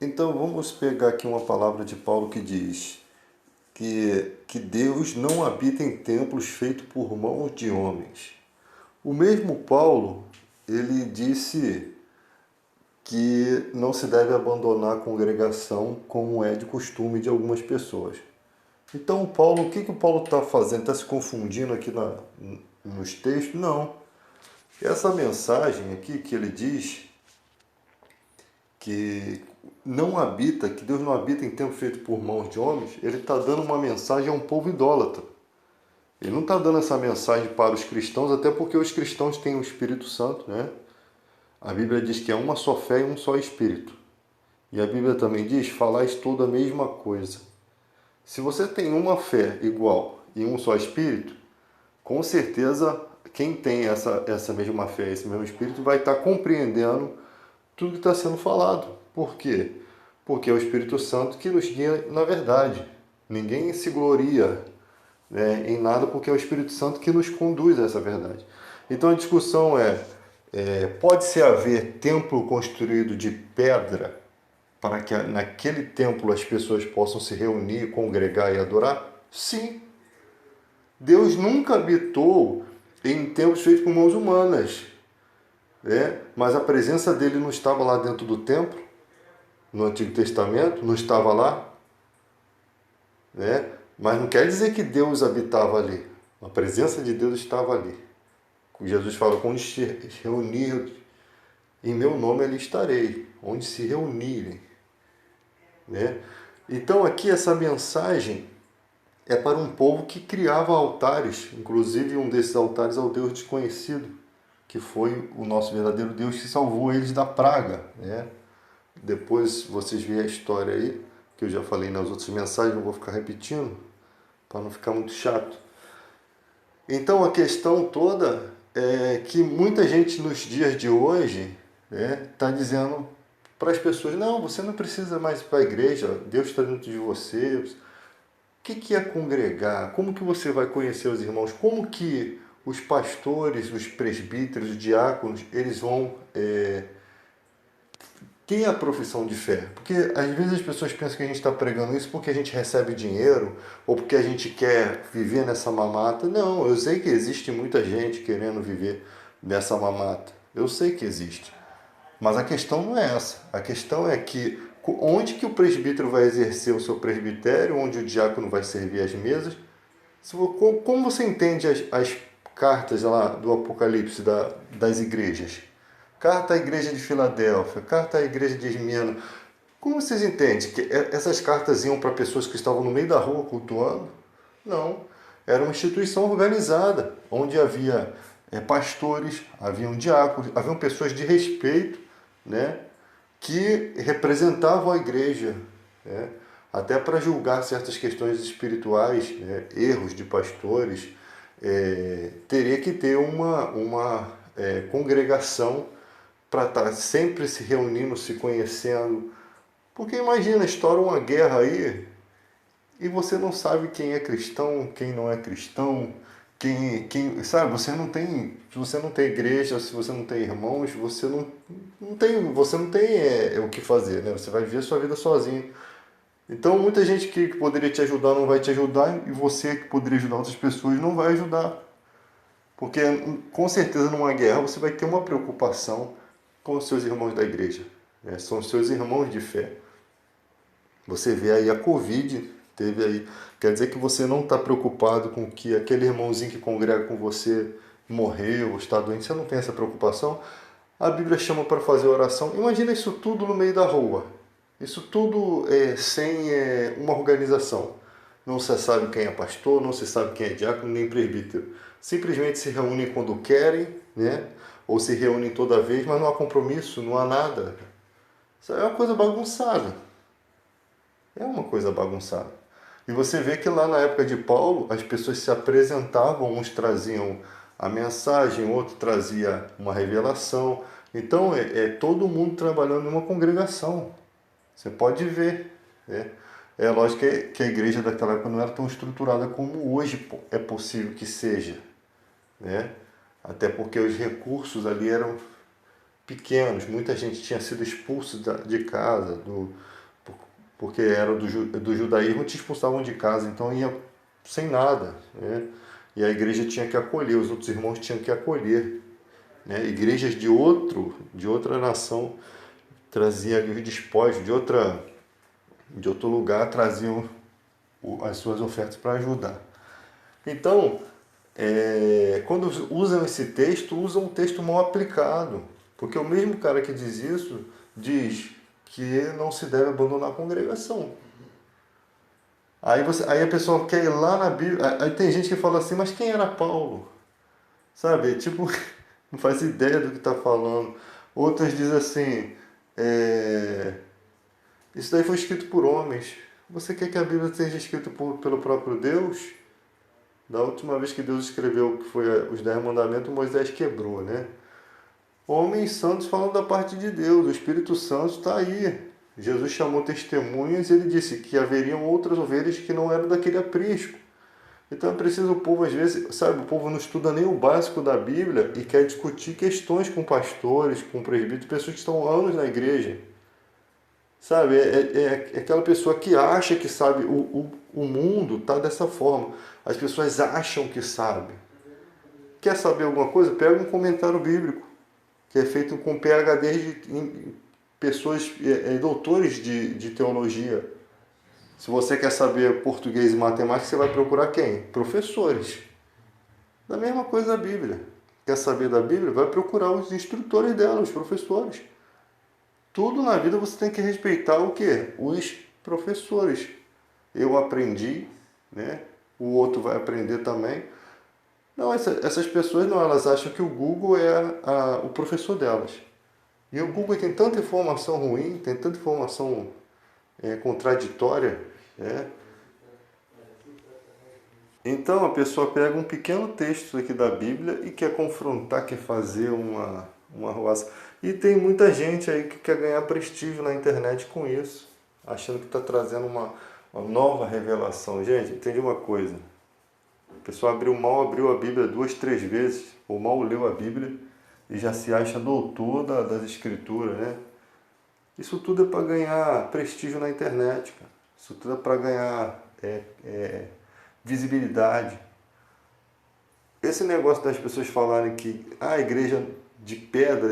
Então vamos pegar aqui uma palavra de Paulo que diz que Deus não habita em templos feitos por mãos de homens. O mesmo Paulo, ele disse que não se deve abandonar a congregação como é de costume de algumas pessoas. Então, Paulo, o que o Paulo está fazendo? Está se confundindo aqui nos textos? Não. Essa mensagem aqui que ele diz que não habita, que Deus não habita em templo feito por mãos de homens, ele está dando uma mensagem a um povo idólatra. Ele não está dando essa mensagem para os cristãos, até porque os cristãos têm o Espírito Santo, né? A Bíblia diz que é uma só fé e um só Espírito. E a Bíblia também diz, falais tudo a mesma coisa. Se você tem uma fé igual e um só Espírito, com certeza quem tem essa mesma fé, esse mesmo Espírito, vai estar compreendendo tudo que está sendo falado. Por quê? Porque é o Espírito Santo que nos guia na verdade. Ninguém se gloria, né, em nada, porque é o Espírito Santo que nos conduz a essa verdade. Então a discussão pode-se haver templo construído de pedra para que naquele templo as pessoas possam se reunir, congregar e adorar? Sim. Deus nunca habitou em templos feitos por mãos humanas, né? Mas a presença dele não estava lá dentro do templo, no Antigo Testamento, não estava lá, né? Mas não quer dizer que Deus habitava ali. A presença de Deus estava ali. Jesus fala, quando se reunir em meu nome ali estarei, onde se reunirem, né? Então aqui essa mensagem é para um povo que criava altares, inclusive um desses altares ao Deus desconhecido, que foi o nosso verdadeiro Deus que salvou eles da praga, né? Depois vocês veem a história aí, que eu já falei nas outras mensagens, não vou ficar repetindo, para não ficar muito chato. Então a questão toda é que muita gente nos dias de hoje está dizendo para as pessoas, não, você não precisa mais ir para a igreja, Deus está dentro de você. O que é congregar? Como que você vai conhecer os irmãos? Como que os pastores, os presbíteros, os diáconos, eles vão ter a profissão de fé? Porque às vezes as pessoas pensam que a gente está pregando isso porque a gente recebe dinheiro ou porque a gente quer viver nessa mamata. Não, eu sei que existe muita gente querendo viver nessa mamata. Eu sei que existe. Mas a questão não é essa. A questão é que onde que o presbítero vai exercer o seu presbitério, onde o diácono vai servir as mesas. Como você entende as cartas lá do Apocalipse das igrejas? Carta à igreja de Filadélfia, carta à igreja de Esmirna. Como vocês entendem? Que essas cartas iam para pessoas que estavam no meio da rua cultuando? Não. Era uma instituição organizada, onde havia pastores, haviam diáconos, haviam pessoas de respeito, né, que representavam a igreja, né, até para julgar certas questões espirituais, né, erros de pastores. Teria que ter uma congregação para estar sempre se reunindo, se conhecendo. Porque imagina, estoura uma guerra aí e você não sabe quem é cristão, quem não é cristão, sabe, se você não tem igreja, se você não tem irmãos, você não tem o que fazer, né? Você vai viver a sua vida sozinho. Então muita gente que poderia te ajudar não vai te ajudar e você que poderia ajudar outras pessoas não vai ajudar. Porque com certeza numa guerra você vai ter uma preocupação com os seus irmãos da igreja, né? São os seus irmãos de fé. Você vê aí a Covid, teve aí. Quer dizer que você não está preocupado com que aquele irmãozinho que congrega com você morreu, está doente, você não tem essa preocupação. A Bíblia chama para fazer oração. Imagina isso tudo no meio da rua. Isso tudo sem uma organização. Não se sabe quem é pastor, não se sabe quem é diácono, nem presbítero. Simplesmente se reúnem quando querem, né? Ou se reúnem toda vez, mas não há compromisso, não há nada. Isso é uma coisa bagunçada. É uma coisa bagunçada. E você vê que lá na época de Paulo, as pessoas se apresentavam, uns traziam a mensagem, outro trazia uma revelação. Então é todo mundo trabalhando em uma congregação. Você pode ver, né? É lógico que a igreja daquela época não era tão estruturada como hoje é possível que seja, né? Até porque os recursos ali eram pequenos, muita gente tinha sido expulso de casa, porque era do judaísmo, te expulsavam de casa, então ia sem nada, né? E a igreja tinha que acolher, os outros irmãos tinham que acolher, né? Igrejas de outra nação traziam ali os despojos, de outro lugar traziam as suas ofertas para ajudar. Então, quando usam esse texto, usam um texto mal aplicado, porque o mesmo cara que diz isso diz que não se deve abandonar a congregação. Aí a pessoa quer ir lá na Bíblia, aí tem gente que fala assim, mas quem era Paulo? Sabe, tipo, não faz ideia do que está falando. Outras dizem assim, isso daí foi escrito por homens. Você quer que a Bíblia seja escrita pelo próprio Deus? Da última vez que Deus escreveu, que foi os 10 mandamentos, Moisés quebrou, né? Homens santos falam da parte de Deus, o Espírito Santo está aí. Jesus chamou testemunhas e ele disse que haveriam outras ovelhas que não eram daquele aprisco. Então é preciso o povo, às vezes, sabe, o povo não estuda nem o básico da Bíblia e quer discutir questões com pastores, com presbíteros, pessoas que estão há anos na igreja. Sabe, é aquela pessoa que acha que sabe, o mundo está dessa forma. As pessoas acham que sabem. Quer saber alguma coisa? Pega um comentário bíblico, que é feito com PhD em pessoas, doutores de teologia. Se você quer saber português e matemática, você vai procurar quem? Professores. Da mesma coisa a Bíblia. Quer saber da Bíblia? Vai procurar os instrutores dela, os professores. Tudo na vida você tem que respeitar o quê? Os professores. Eu aprendi, né? O outro vai aprender também. Não, essas pessoas não, elas acham que o Google é o professor delas. E o Google tem tanta informação ruim, tem tanta informação contraditória, né? Então a pessoa pega um pequeno texto aqui da Bíblia e quer confrontar, quer fazer uma arruaça. E tem muita gente aí que quer ganhar prestígio na internet com isso, achando que está trazendo uma nova revelação. Gente, entendi uma coisa. A pessoa abriu a Bíblia 2, 3 vezes, ou mal leu a Bíblia e já se acha doutor das Escrituras, né? Isso tudo é para ganhar prestígio na internet, cara. Isso tudo é para ganhar visibilidade. Esse negócio das pessoas falarem que a igreja de pedra,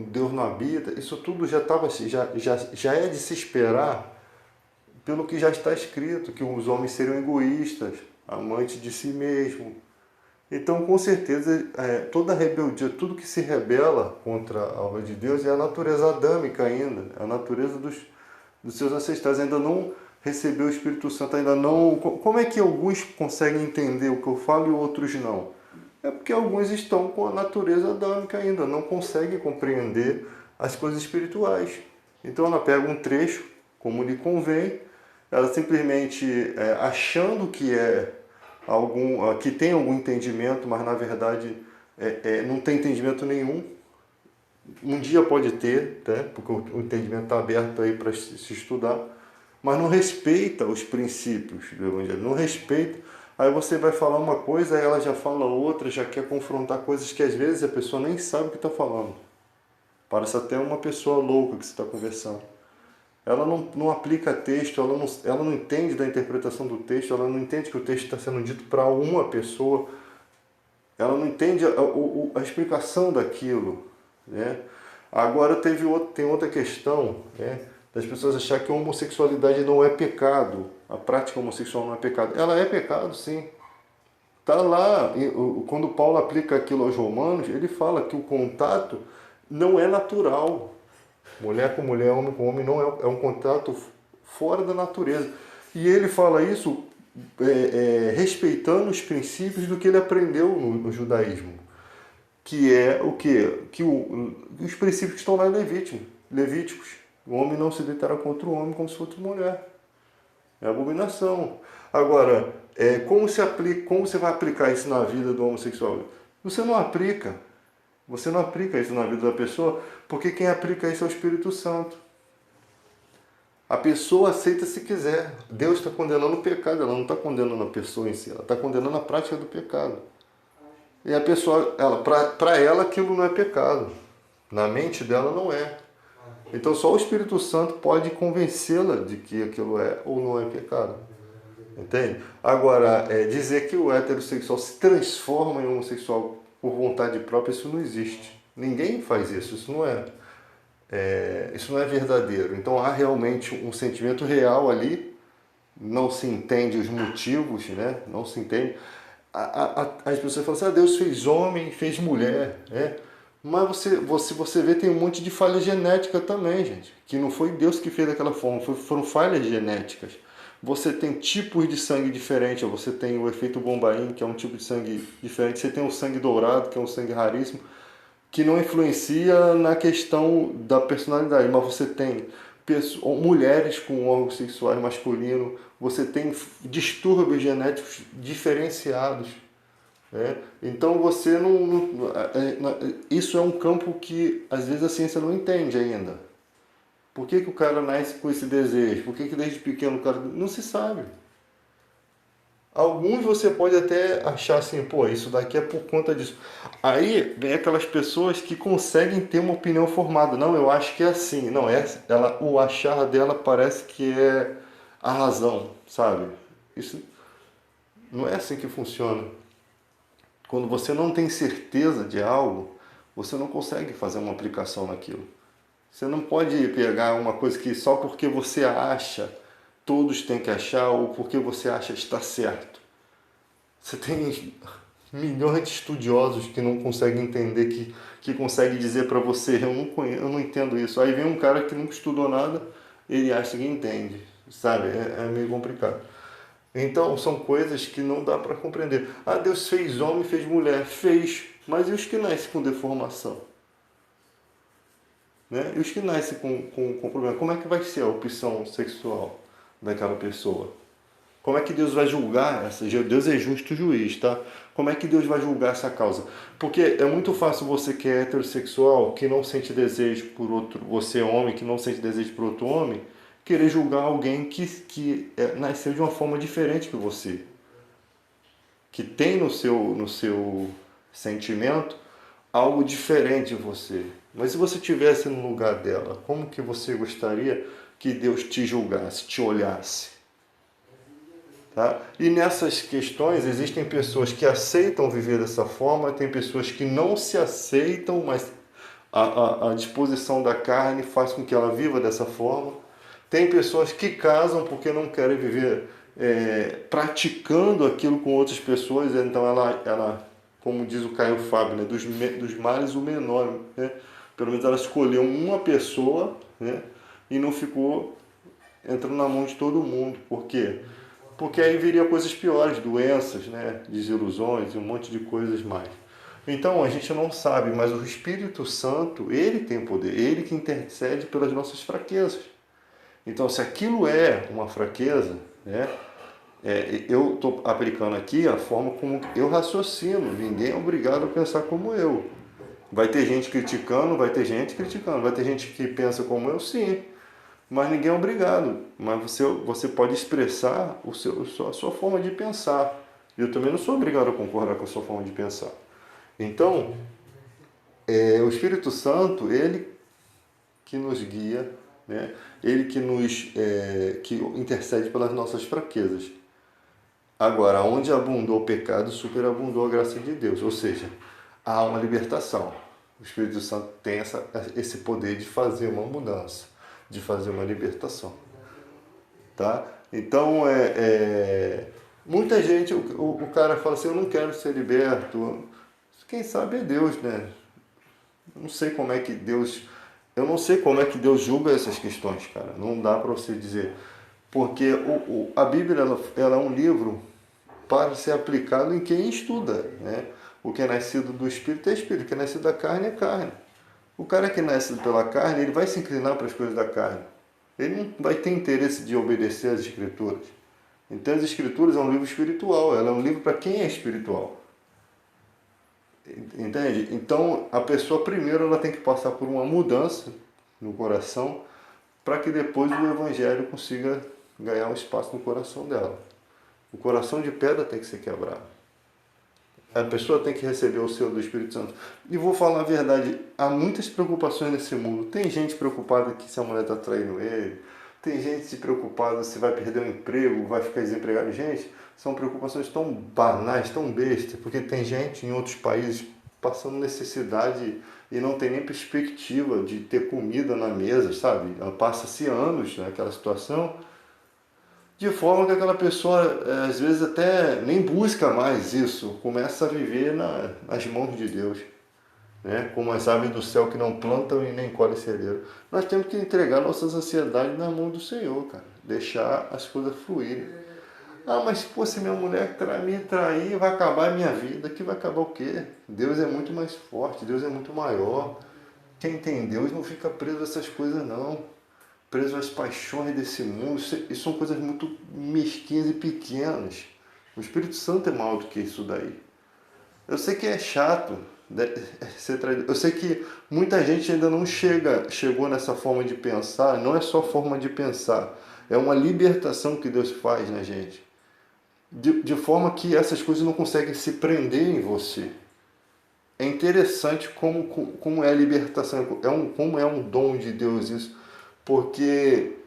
Deus não habita, isso tudo já é de se esperar pelo que já está escrito, que os homens seriam egoístas, amantes de si mesmo. Então, com certeza, toda rebeldia, tudo que se rebela contra a obra de Deus é a natureza adâmica ainda, a natureza dos seus ancestrais, ainda não recebeu o Espírito Santo, ainda não... Como é que alguns conseguem entender o que eu falo e outros não? É porque alguns estão com a natureza adâmica ainda, não conseguem compreender as coisas espirituais. Então ela pega um trecho, como lhe convém, ela simplesmente achando que tem algum entendimento, mas na verdade não tem entendimento nenhum. Um dia pode ter, né? Porque o entendimento está aberto aí para se estudar, mas não respeita os princípios do Evangelho, não respeita. Aí você vai falar uma coisa, aí ela já fala outra, já quer confrontar coisas que às vezes a pessoa nem sabe o que está falando. Parece até uma pessoa louca que você está conversando. Ela não aplica texto, ela não entende da interpretação do texto, ela não entende que o texto está sendo dito para uma pessoa, ela não entende a explicação daquilo, né? Agora tem outra questão, né? Das pessoas achar que a homossexualidade não é pecado, a prática homossexual não é pecado. Ela é pecado, sim. Está lá, quando Paulo aplica aquilo aos romanos, ele fala que o contato não é natural. Mulher com mulher, homem com homem, não é um contato fora da natureza. E ele fala isso respeitando os princípios do que ele aprendeu no judaísmo. Que é o quê? Os princípios que estão lá em Levíticos. O homem não se deitará contra o homem como se fosse mulher. É abominação. Agora, como você vai aplicar isso na vida do homossexual? Você não aplica. Você não aplica isso na vida da pessoa, porque quem aplica isso é o Espírito Santo. A pessoa aceita se quiser. Deus está condenando o pecado, ela não está condenando a pessoa em si, ela está condenando a prática do pecado. E a pessoa, para ela aquilo não é pecado. Na mente dela não é. Então só o Espírito Santo pode convencê-la de que aquilo é ou não é pecado. Entende? Agora, dizer que o heterossexual se transforma em homossexual por vontade própria, isso não existe. Ninguém faz isso, isso não é verdadeiro. Então há realmente um sentimento real ali, não se entende os motivos, né? Não se entende. As pessoas falam assim, Deus fez homem, fez mulher, né? Mas você vê, tem um monte de falha genética também, gente. Que não foi Deus que fez daquela forma, foram falhas genéticas. Você tem tipos de sangue diferentes, você tem o efeito Bombaim, que é um tipo de sangue diferente, você tem o sangue dourado, que é um sangue raríssimo, que não influencia na questão da personalidade, mas você tem mulheres com órgãos sexuais masculinos, você tem distúrbios genéticos diferenciados. Né? Então você isso é um campo que às vezes a ciência não entende ainda. Por que o cara nasce com esse desejo? Por que desde pequeno o cara... Não se sabe. Alguns você pode até achar assim, pô, isso daqui é por conta disso. Aí vem aquelas pessoas que conseguem ter uma opinião formada. Não, eu acho que é assim. Não, o achar dela parece que é a razão, sabe? Isso não é assim que funciona. Quando você não tem certeza de algo, você não consegue fazer uma aplicação naquilo. Você não pode pegar uma coisa que só porque você acha, todos têm que achar, ou porque você acha estar certo. Você tem milhões de estudiosos que não conseguem entender, que conseguem dizer para você, eu não entendo isso. Aí vem um cara que nunca estudou nada, ele acha que entende, sabe? É meio complicado. Então, são coisas que não dá para compreender. Deus fez homem, fez mulher. Fez. Mas e os que nascem com deformação? Né? E os que nascem com problema? Como é que vai ser a opção sexual daquela pessoa? Como é que Deus vai julgar essa? Deus é justo juiz, tá? Como é que Deus vai julgar essa causa? Porque é muito fácil você que é heterossexual, que não sente desejo por outro, você é homem, que não sente desejo por outro homem, querer julgar alguém que nasceu de uma forma diferente que você. Que tem no seu sentimento algo diferente de você. Mas se você estivesse no lugar dela, como que você gostaria que Deus te julgasse, te olhasse? Tá? E nessas questões existem pessoas que aceitam viver dessa forma, tem pessoas que não se aceitam, mas a disposição da carne faz com que ela viva dessa forma. Tem pessoas que casam porque não querem viver praticando aquilo com outras pessoas, então ela como diz o Caio Fábio, né, dos males o menor. Né? Pelo menos ela escolheu uma pessoa, né, e não ficou entrando na mão de todo mundo. Por quê? Porque aí viria coisas piores, doenças, né, desilusões e um monte de coisas mais. Então a gente não sabe, mas o Espírito Santo, ele tem poder, ele que intercede pelas nossas fraquezas. Então se aquilo é uma fraqueza, né, eu estou aplicando aqui a forma como eu raciocino, ninguém é obrigado a pensar como eu. Vai ter gente criticando, vai ter gente criticando, vai ter gente que pensa como eu, sim. Mas ninguém é obrigado. Mas você pode expressar a sua forma de pensar. Eu também não sou obrigado a concordar com a sua forma de pensar. Então, o Espírito Santo, ele que nos guia, né? Ele que intercede pelas nossas fraquezas. Agora, onde abundou o pecado, superabundou a graça de Deus. Ou seja, há uma libertação. O Espírito Santo tem esse poder de fazer uma mudança, de fazer uma libertação. Tá? Então, muita gente, o cara fala assim, eu não quero ser liberto. Quem sabe é Deus, né? Eu não sei como é que Deus julga essas questões, cara. Não dá para você dizer. Porque a Bíblia ela é um livro para ser aplicado em quem estuda, né? O que é nascido do Espírito é Espírito, o que é nascido da carne é carne. O cara que nasce pela carne, ele vai se inclinar para as coisas da carne. Ele não vai ter interesse de obedecer às Escrituras. Então, as Escrituras é um livro espiritual, ela é um livro para quem é espiritual. Entende? Então, a pessoa primeiro ela tem que passar por uma mudança no coração para que depois o Evangelho consiga ganhar um espaço no coração dela. O coração de pedra tem que ser quebrado. A pessoa tem que receber o selo do Espírito Santo. E vou falar a verdade, há muitas preocupações nesse mundo. Tem gente preocupada que se a mulher está traindo ele, tem gente se preocupada se vai perder o emprego, vai ficar desempregado. Gente, são preocupações tão banais, tão bestas, porque tem gente em outros países passando necessidade e não tem nem perspectiva de ter comida na mesa, sabe? Passa-se anos naquela situação, de forma que aquela pessoa, às vezes, até nem busca mais isso, começa a viver nas mãos de Deus, né? Como as aves do céu que não plantam e nem colhem cereiro. Nós temos que entregar nossas ansiedades na mão do Senhor, cara. Deixar as coisas fluírem. Ah, mas pô, se minha mulher me trair, vai acabar a minha vida. Que vai acabar o quê? Deus é muito mais forte, Deus é muito maior. Quem tem Deus não fica preso a essas coisas, não. Preso às paixões desse mundo. Isso são coisas muito mesquinhas e pequenas. O Espírito Santo é maior do que isso daí. Eu sei que é chato ser traído. Eu sei que muita gente ainda não chegou nessa forma de pensar. Não é só forma de pensar. É uma libertação que Deus faz na gente. De forma que essas coisas não conseguem se prender em você. É interessante como é a libertação, como é um dom de Deus isso, porque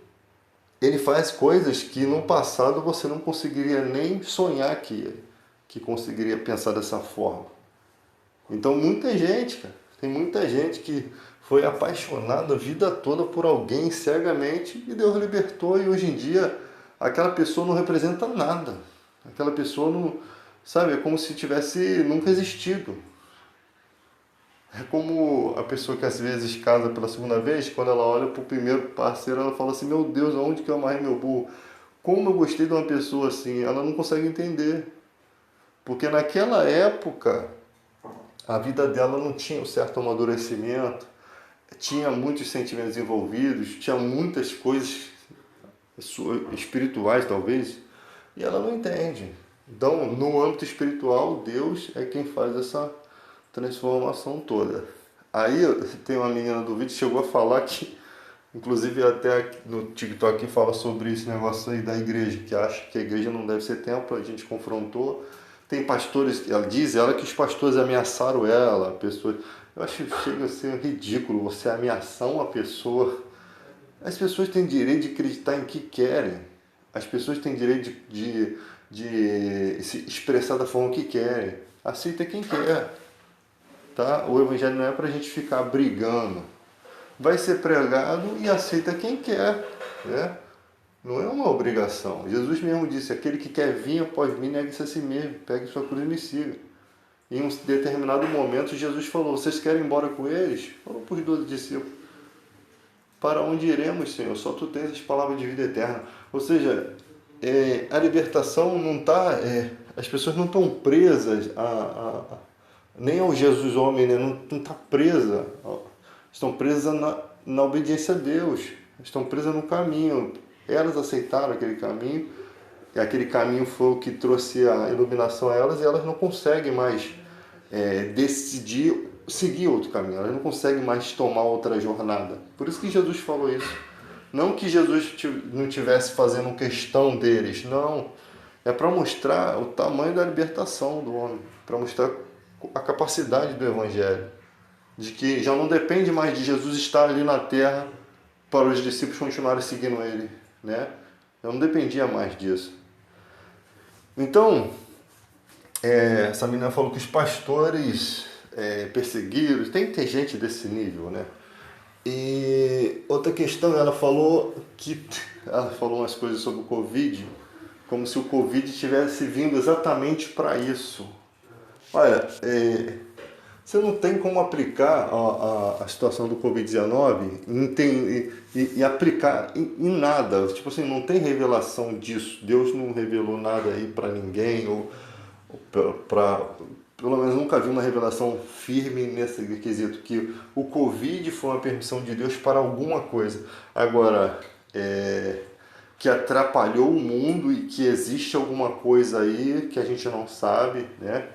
ele faz coisas que no passado você não conseguiria nem sonhar que conseguiria pensar dessa forma. Então muita gente, cara, tem muita gente que foi apaixonada a vida toda por alguém cegamente e Deus libertou e hoje em dia aquela pessoa não representa nada. Aquela pessoa não, sabe, é como se tivesse nunca existido. É como a pessoa que às vezes casa pela segunda vez, quando ela olha para o primeiro parceiro, ela fala assim, meu Deus, aonde que eu amarrei meu burro? Como eu gostei de uma pessoa assim, ela não consegue entender. Porque naquela época, a vida dela não tinha um certo amadurecimento, tinha muitos sentimentos envolvidos, tinha muitas coisas espirituais talvez, e ela não entende. Então, no âmbito espiritual, Deus é quem faz essa transformação toda. Aí tem uma menina do vídeo que chegou a falar que, inclusive até no TikTok fala sobre esse negócio aí da igreja, que acha que a igreja não deve ser templo, a gente confrontou. Tem pastores, ela diz ela que os pastores ameaçaram ela, pessoas. Eu acho que chega a ser ridículo você ameaçar uma pessoa. As pessoas têm direito de acreditar em que querem. As pessoas têm direito de se expressar da forma que querem. Aceita quem quer. Tá? O evangelho não é para a gente ficar brigando. Vai ser pregado e aceita quem quer. Né? Não é uma obrigação. Jesus mesmo disse, aquele que quer vir após mim, negue-se a si mesmo. Pegue sua cruz e me siga. Em um determinado momento, Jesus falou, vocês querem ir embora com eles? Falou para os 12 discípulos. Para onde iremos, Senhor? Só Tu tens as palavras de vida eterna. Ou seja, a libertação não está... as pessoas não estão presas nem ao Jesus homem, né? Não está presa. Estão presas na obediência a Deus. Estão presas no caminho. Elas aceitaram aquele caminho. E aquele caminho foi o que trouxe a iluminação a elas. E elas não conseguem mais decidir seguir outro caminho. Elas não conseguem mais tomar outra jornada. Por isso que Jesus falou isso. Não que Jesus não estivesse fazendo questão deles. Não. É para mostrar o tamanho da libertação do homem. Para mostrar a capacidade do Evangelho, de que já não depende mais de Jesus estar ali na terra para os discípulos continuarem seguindo ele, né? Já não dependia mais disso. Então, essa menina falou que os pastores perseguiram, tem que ter gente desse nível, né? E outra questão, ela falou umas coisas sobre o Covid, como se o Covid tivesse vindo exatamente para isso. Olha, você não tem como aplicar a situação do Covid-19 e aplicar em nada. Tipo assim, não tem revelação disso. Deus não revelou nada aí para ninguém, ou pelo menos nunca vi uma revelação firme nesse quesito, que o Covid foi uma permissão de Deus para alguma coisa. Agora, que atrapalhou o mundo e que existe alguma coisa aí que a gente não sabe, né?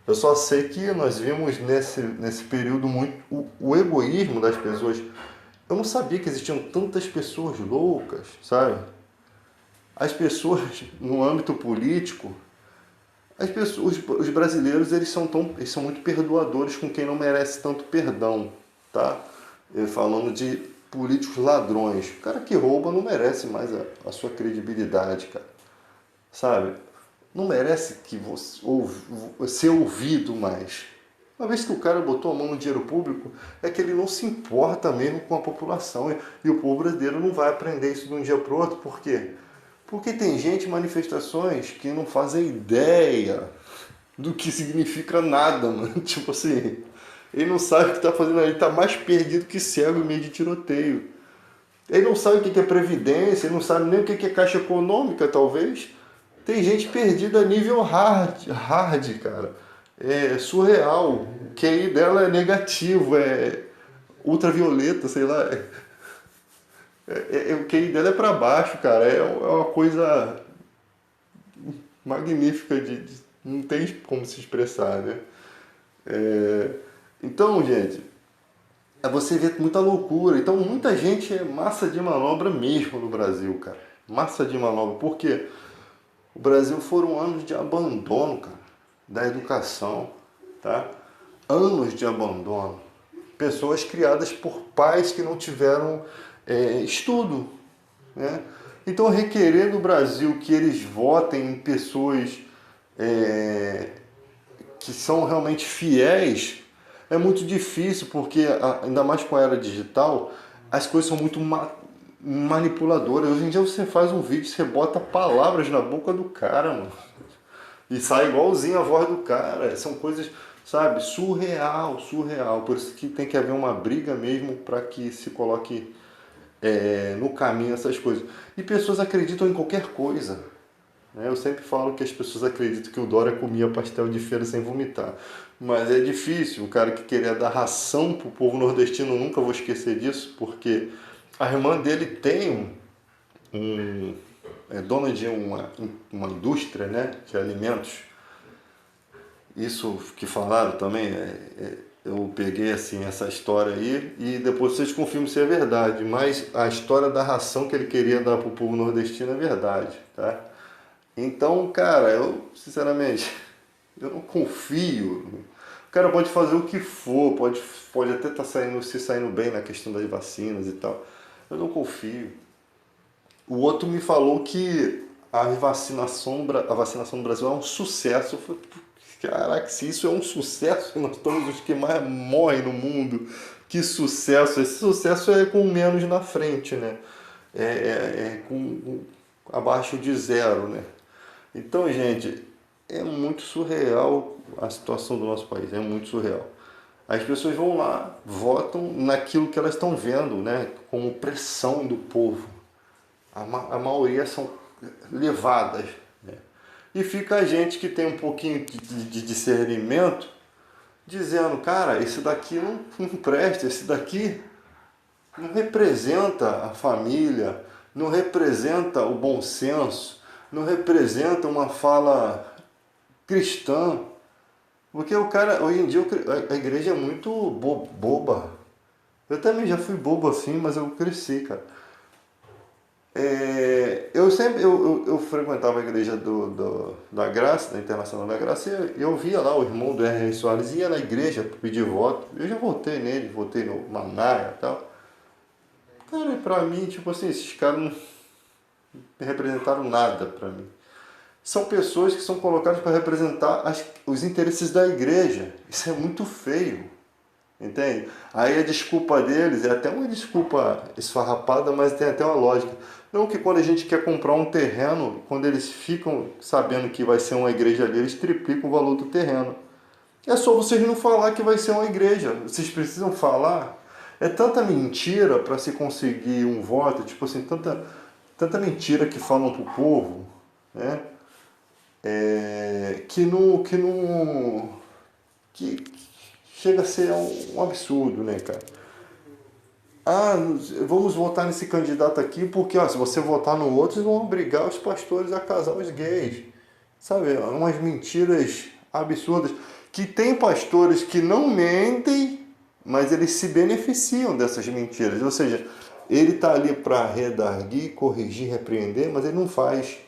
Eu só sei que nós vimos nesse período muito o egoísmo das pessoas. Eu não sabia que existiam tantas pessoas loucas, sabe? As pessoas no âmbito político, As pessoas, os brasileiros, eles são muito perdoadores com quem não merece tanto perdão, tá? Falando de políticos ladrões. O cara que rouba não merece mais a sua credibilidade, cara. Sabe? Não merece que você ser ouvido mais. Uma vez que o cara botou a mão no dinheiro público, é que ele não se importa mesmo com a população. E o povo brasileiro não vai aprender isso de um dia para o outro. Por quê? Porque tem gente em manifestações que não fazem ideia do que significa nada, mano. Tipo assim, ele não sabe o que está fazendo ali, ele está mais perdido que cego em meio de tiroteio. Ele não sabe o que é previdência, ele não sabe nem o que é caixa econômica, talvez. Tem gente perdida a nível hard, cara. É surreal. O QI dela é negativo, é ultravioleta, sei lá. O QI dela é para baixo, cara. É uma coisa magnífica não tem como se expressar, né? Então, gente, você vê muita loucura. Então, muita gente é massa de manobra mesmo no Brasil, cara. Massa de manobra. Por quê? O Brasil foram anos de abandono, cara, da educação, tá? Anos de abandono. Pessoas criadas por pais que não tiveram estudo, né? Então, requerer do Brasil que eles votem em pessoas que são realmente fiéis é muito difícil, porque ainda mais com a era digital, as coisas são muito manipuladoras. Hoje em dia você faz um vídeo, você bota palavras na boca do cara, mano. E sai igualzinho a voz do cara. São coisas, sabe, surreal. Por isso que tem que haver uma briga mesmo para que se coloque no caminho essas coisas. E pessoas acreditam em qualquer coisa. Eu sempre falo que as pessoas acreditam que o Dória comia pastel de feira sem vomitar. Mas é difícil. O cara que queria dar ração pro povo nordestino, eu nunca vou esquecer disso, porque a irmã dele tem é dona de uma indústria, né, de alimentos. Isso que falaram também, eu peguei assim essa história aí e depois vocês confirmam se é verdade. Mas a história da ração que ele queria dar pro povo nordestino é verdade, tá? Então, cara, eu, sinceramente, eu não confio. O cara pode fazer o que for, pode até estar se saindo bem na questão das vacinas e tal. Eu não confio. O outro me falou que a vacinação no Brasil é um sucesso. Eu falei, caraca, se isso é um sucesso, nós estamos os que mais morrem no mundo. Que sucesso! Esse sucesso é com menos na frente, né? Com abaixo de zero, né? Então, gente, é muito surreal a situação do nosso país, é muito surreal. As pessoas vão lá, votam naquilo que elas estão vendo, né, como pressão do povo. A maioria são levadas, né? E fica a gente que tem um pouquinho de discernimento dizendo, cara, esse daqui não presta, esse daqui não representa a família, não representa o bom senso, não representa uma fala cristã. Porque o cara, hoje em dia, a igreja é muito boba. Eu também já fui bobo assim, mas eu cresci, cara. Eu frequentava a igreja da Graça, da Internacional da Graça, e eu via lá o irmão do R.R. Soares, ia na igreja pedir voto. Eu já votei nele, votei no Manaia e tal. Cara, pra mim, tipo assim, esses caras não representaram nada pra mim. São pessoas que são colocadas para representar os interesses da igreja. Isso é muito feio, entende? Aí a desculpa deles é até uma desculpa esfarrapada, mas tem até uma lógica. Não que quando a gente quer comprar um terreno, quando eles ficam sabendo que vai ser uma igreja ali, eles triplicam o valor do terreno. É só vocês não falar que vai ser uma igreja. Vocês precisam falar. É tanta mentira para se conseguir um voto, tipo assim, tanta mentira que falam pro povo, né? Que chega a ser um absurdo, né, cara? Ah, vamos votar nesse candidato aqui porque, ó, se você votar no outro, eles vão obrigar os pastores a casar os gays. Sabe, umas mentiras absurdas. Que tem pastores que não mentem, mas eles se beneficiam dessas mentiras. Ou seja, ele está ali para redarguir, corrigir, repreender, mas ele não faz.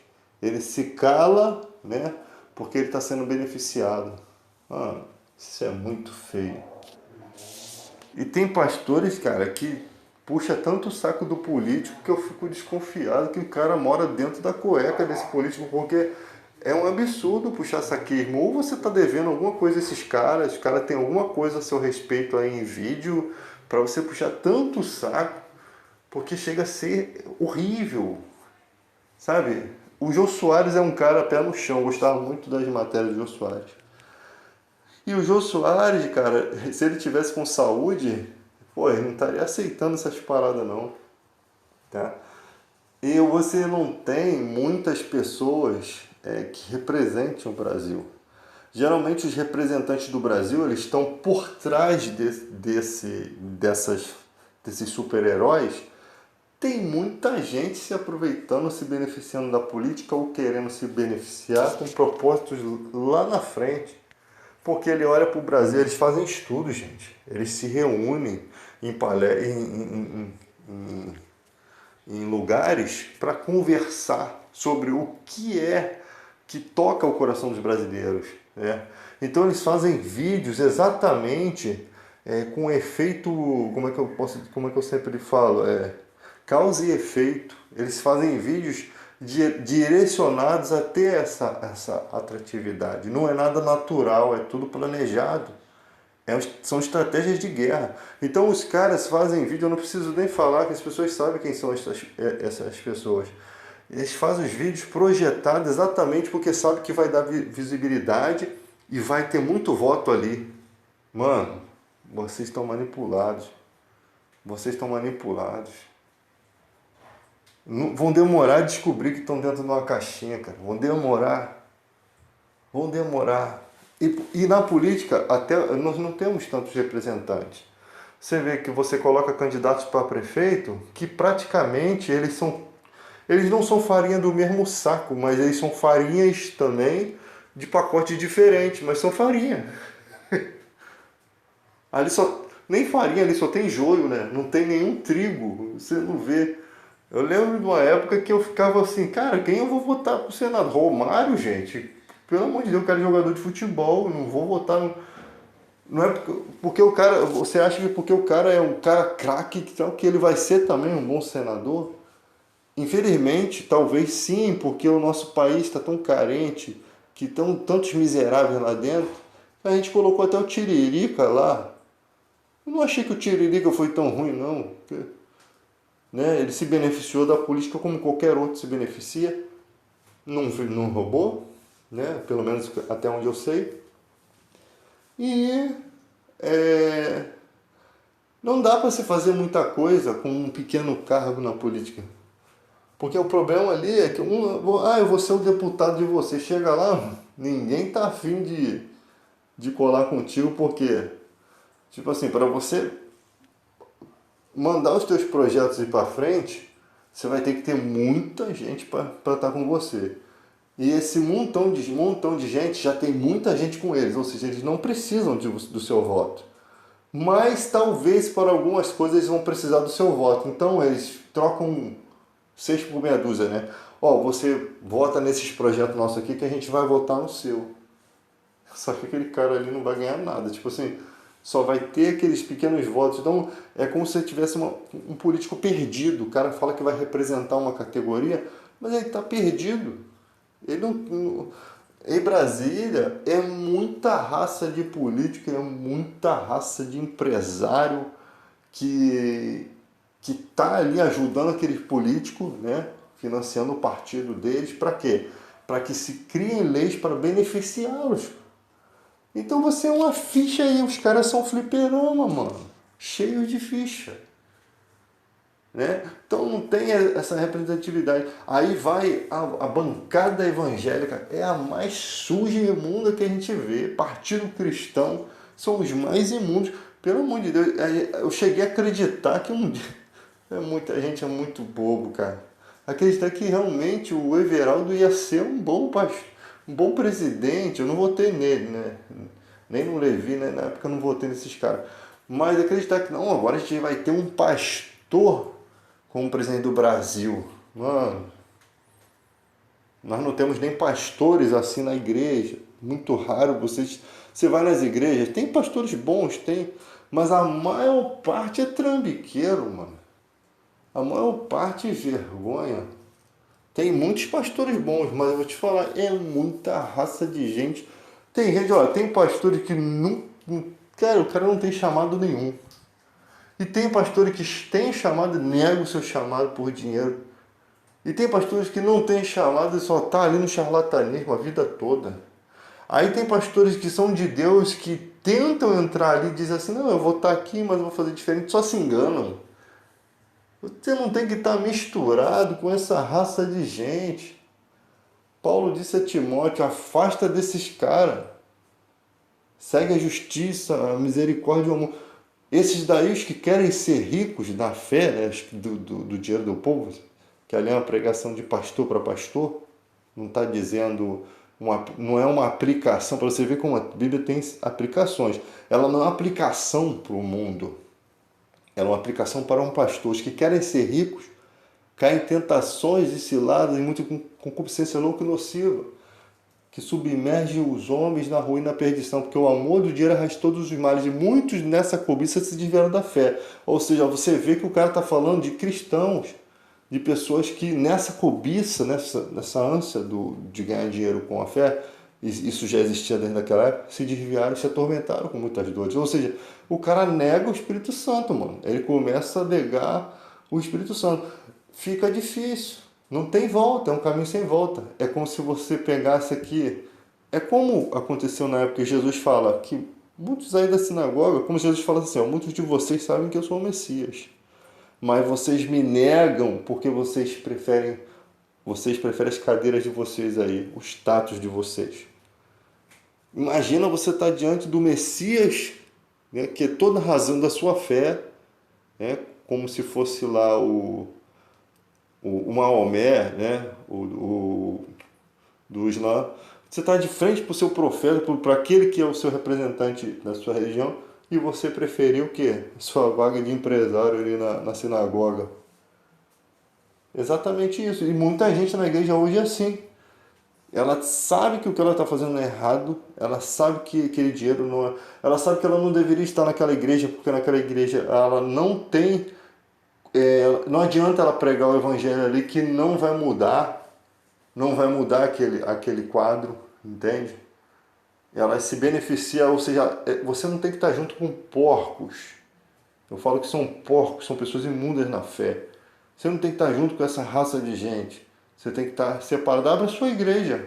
Ele se cala, né, porque ele está sendo beneficiado. Mano, isso é muito feio. E tem pastores, cara, que puxa tanto o saco do político que eu fico desconfiado que o cara mora dentro da cueca desse político, porque é um absurdo puxar saquismo. Ou você está devendo alguma coisa a esses caras, os caras têm alguma coisa a seu respeito aí em vídeo, para você puxar tanto o saco, porque chega a ser horrível, sabe? O Jô Soares é um cara pé no chão, eu gostava muito das matérias do Jô Soares. E o Jô Soares, cara, se ele tivesse com saúde, pô, ele não estaria aceitando essas paradas não, tá? E você não tem muitas pessoas que representem o Brasil. Geralmente os representantes do Brasil, eles estão por trás desses super-heróis. Tem muita gente se aproveitando, se beneficiando da política ou querendo se beneficiar com propósitos lá na frente. Porque ele olha para o Brasil, eles fazem estudos, gente. Eles se reúnem em lugares para conversar sobre o que é que toca o coração dos brasileiros, né? Então eles fazem vídeos exatamente com efeito, como é que eu sempre falo, causa e efeito. Eles fazem vídeos direcionados a ter essa atratividade. Não é nada natural, é tudo planejado. São estratégias de guerra. Então os caras fazem vídeo, eu não preciso nem falar que as pessoas sabem quem são essas pessoas. Eles fazem os vídeos projetados exatamente porque sabem que vai dar visibilidade e vai ter muito voto ali. Mano, vocês estão manipulados. Vocês estão manipulados. Vão demorar a descobrir que estão dentro de uma caixinha, cara. Vão demorar. Vão demorar. E na política, até nós não temos tantos representantes. Você vê que você coloca candidatos para prefeito que praticamente eles não são farinha do mesmo saco, mas eles são farinhas também de pacote diferente, mas são farinha. Ali só, nem farinha, ali só tem joio, né? Não tem nenhum trigo, você não vê. Eu lembro de uma época que eu ficava assim, cara, quem eu vou votar pro Senado? Romário, gente? Pelo amor de Deus, eu quero jogador de futebol, não vou votar no... Não é porque o cara, você acha que porque o cara é um cara craque, que ele vai ser também um bom senador? Infelizmente, talvez sim, porque o nosso país está tão carente, que estão tantos miseráveis lá dentro, a gente colocou até o Tiririca lá. Eu não achei que o Tiririca foi tão ruim, não. Porque, né, ele se beneficiou da política como qualquer outro se beneficia. Não roubou, né, pelo menos até onde eu sei. E não dá para se fazer muita coisa com um pequeno cargo na política. Porque o problema ali é que eu vou ser o deputado de você. Chega lá, ninguém tá afim de colar contigo, porque, tipo assim, para você mandar os teus projetos ir para frente, você vai ter que ter muita gente para estar com você. E esse montão de gente já tem muita gente com eles, ou seja, eles não precisam do seu voto. Mas talvez para algumas coisas eles vão precisar do seu voto. Então eles trocam 6 por meia dúzia, né? Você vota nesses projetos nossos aqui que a gente vai votar no seu. Só que aquele cara ali não vai ganhar nada. Tipo assim, só vai ter aqueles pequenos votos. Então é como se tivesse um político perdido. O cara fala que vai representar uma categoria, mas ele está perdido. Ele não... Em Brasília é muita raça de político, é muita raça de empresário que está ali ajudando aquele político, né, financiando o partido deles, para quê? Para que se criem leis para beneficiá-los. Então você é uma ficha aí, os caras são fliperama, mano, cheios de ficha. Né? Então não tem essa representatividade. Aí vai a bancada evangélica, é a mais suja e imunda que a gente vê. Partido cristão são os mais imundos. Pelo amor de Deus, eu cheguei a acreditar que um dia... Muita gente é muito bobo, cara. Acreditar que realmente o Everaldo ia ser um bom presidente. Eu não votei nele, né? Nem no Levi, né? Na época eu não votei nesses caras. Mas acreditar que não, agora a gente vai ter um pastor como presidente do Brasil. Mano, Nós não temos nem pastores assim na igreja. Muito raro você vai nas igrejas, tem pastores bons, tem, mas a maior parte é trambiqueiro, mano. A maior parte é vergonha. Tem muitos pastores bons, mas eu vou te falar, é muita raça de gente. Tem gente, olha, tem pastores que não, cara, o cara não tem chamado nenhum. E tem pastores que têm chamado e negam o seu chamado por dinheiro. E tem pastores que não têm chamado e só tá ali no charlatanismo a vida toda. Aí tem pastores que são de Deus que tentam entrar ali e dizem assim, não, eu vou estar aqui, mas eu vou fazer diferente, só se enganam. Você não tem que estar misturado com essa raça de gente. Paulo disse a Timóteo, afasta desses caras. Segue a justiça, a misericórdia e o amor. Esses daí, os que querem ser ricos da fé, né, do dinheiro do povo, que ali é uma pregação de pastor para pastor, não está dizendo, não é uma aplicação, para você ver como a Bíblia tem aplicações. Ela não é uma aplicação para o mundo, ela é uma aplicação para um pastor. Os que querem ser ricos caem em tentações e ciladas e muita concupiscência louca e nociva, que submerge os homens na ruína e na perdição, porque o amor do dinheiro arrasta todos os males, e muitos nessa cobiça se desviaram da fé. Ou seja, você vê que o cara está falando de cristãos, de pessoas que nessa cobiça, nessa ânsia de ganhar dinheiro com a fé, isso já existia desde aquela época, se desviaram e se atormentaram com muitas dores. Ou seja, o cara nega o Espírito Santo, mano. Ele começa a negar o Espírito Santo. Fica difícil. Não tem volta, é um caminho sem volta. É como se você pegasse aqui. É como aconteceu na época que Jesus fala que muitos aí da sinagoga, como Jesus fala assim, ó, muitos de vocês sabem que eu sou o Messias, mas vocês me negam porque vocês preferem as cadeiras de vocês aí, o status de vocês. Imagina você estar diante do Messias, né, que é toda a razão da sua fé, né, como se fosse lá o Maomé, né, do Islã. Você está de frente para o seu profeta, para aquele que é o seu representante da sua religião, e você preferiu o quê? Sua vaga de empresário ali na sinagoga. Exatamente isso. E muita gente na igreja hoje é assim. Ela sabe que o que ela está fazendo é errado, ela sabe que aquele dinheiro não é. Ela sabe que ela não deveria estar naquela igreja, porque naquela igreja ela não tem. Não adianta ela pregar o evangelho ali que não vai mudar aquele quadro, entende? Ela se beneficia, ou seja, você não tem que estar junto com porcos. Eu falo que são porcos, são pessoas imundas na fé. Você não tem que estar junto com essa raça de gente. Você tem que estar separado. Abre a sua igreja.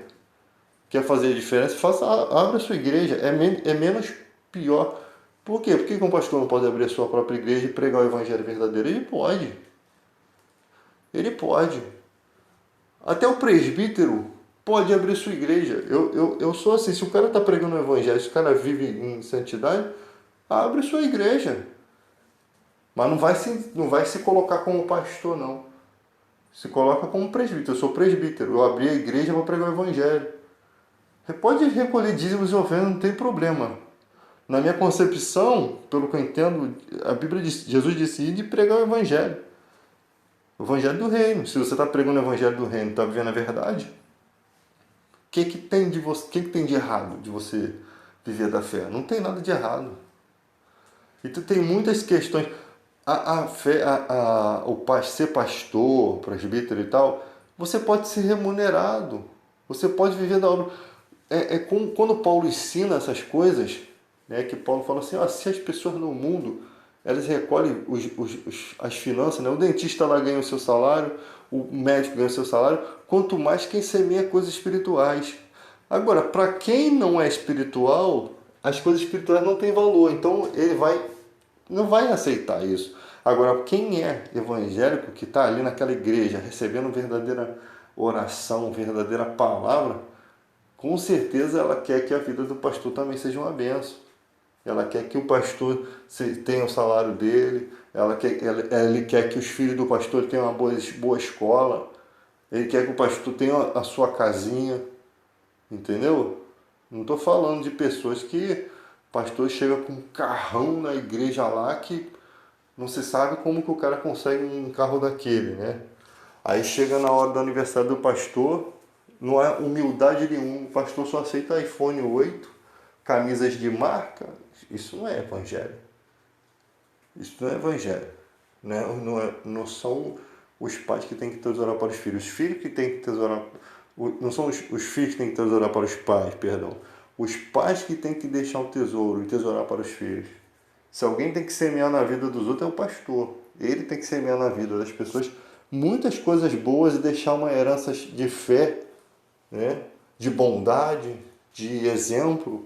Quer fazer a diferença? Abre a sua igreja. É menos pior. Por quê? Por que um pastor não pode abrir a sua própria igreja e pregar o evangelho verdadeiro? Ele pode. Ele pode. Até o presbítero pode abrir sua igreja. Eu sou assim, se o cara está pregando o evangelho, se o cara vive em santidade, abre sua igreja. Mas não vai se colocar como pastor, não. Se coloca como presbítero. Eu sou presbítero. Eu abri a igreja e vou pregar o evangelho. Você pode recolher dízimos e ofertas, não tem problema. Na minha concepção, pelo que eu entendo, a Bíblia diz, Jesus disse de pregar o evangelho. O evangelho do reino. Se você está pregando o evangelho do reino, está vivendo a verdade, o que tem que tem de errado de você viver da fé? Não tem nada de errado. E tu tem muitas questões. A fé, ser pastor, presbítero e tal, você pode ser remunerado. Você pode viver da obra. Quando Paulo ensina essas coisas, né, que Paulo fala assim, se as pessoas no mundo, elas recolhem as finanças, né, o dentista lá ganha o seu salário, o médico ganha o seu salário, quanto mais quem semeia coisas espirituais. Agora, para quem não é espiritual, as coisas espirituais não têm valor, então ele não vai aceitar isso. Agora, quem é evangélico, que está ali naquela igreja, recebendo verdadeira oração, verdadeira palavra, com certeza ela quer que a vida do pastor também seja uma benção. Ela quer que o pastor tenha o salário dele, ele quer que os filhos do pastor tenham uma boa escola, ele quer que o pastor tenha a sua casinha, entendeu? Não estou falando de pessoas que o pastor chega com um carrão na igreja lá que não se sabe como que o cara consegue um carro daquele, né? Aí chega na hora do aniversário do pastor, não há humildade nenhuma. O pastor só aceita iPhone 8, camisas de marca. Isso não é evangelho. Isso não é evangelho. Não são os pais que têm que tesourar para os filhos. Os filhos que têm que tesourar... Não são os filhos que têm que tesourar para os pais, perdão. Os pais que têm que deixar o tesouro e tesourar para os filhos. Se alguém tem que semear na vida dos outros, é o pastor. Ele tem que semear na vida das pessoas muitas coisas boas e deixar uma herança de fé, né? De bondade, de exemplo.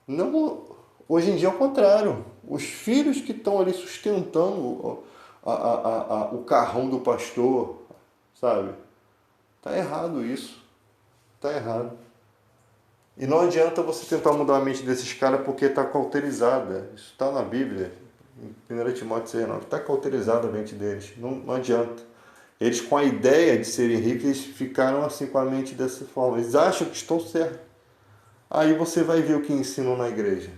Não, hoje em dia é o contrário. Os filhos que estão ali sustentando o carrão do pastor, sabe? Tá errado isso. Tá errado. E não adianta você tentar mudar a mente desses caras porque está cauterizada. Isso está na Bíblia, em 1 Timóteo 6,9. Está cauterizada a mente deles. Não adianta. Eles, com a ideia de serem ricos, eles ficaram assim com a mente dessa forma. Eles acham que estão certos. Aí você vai ver o que ensinam na igreja.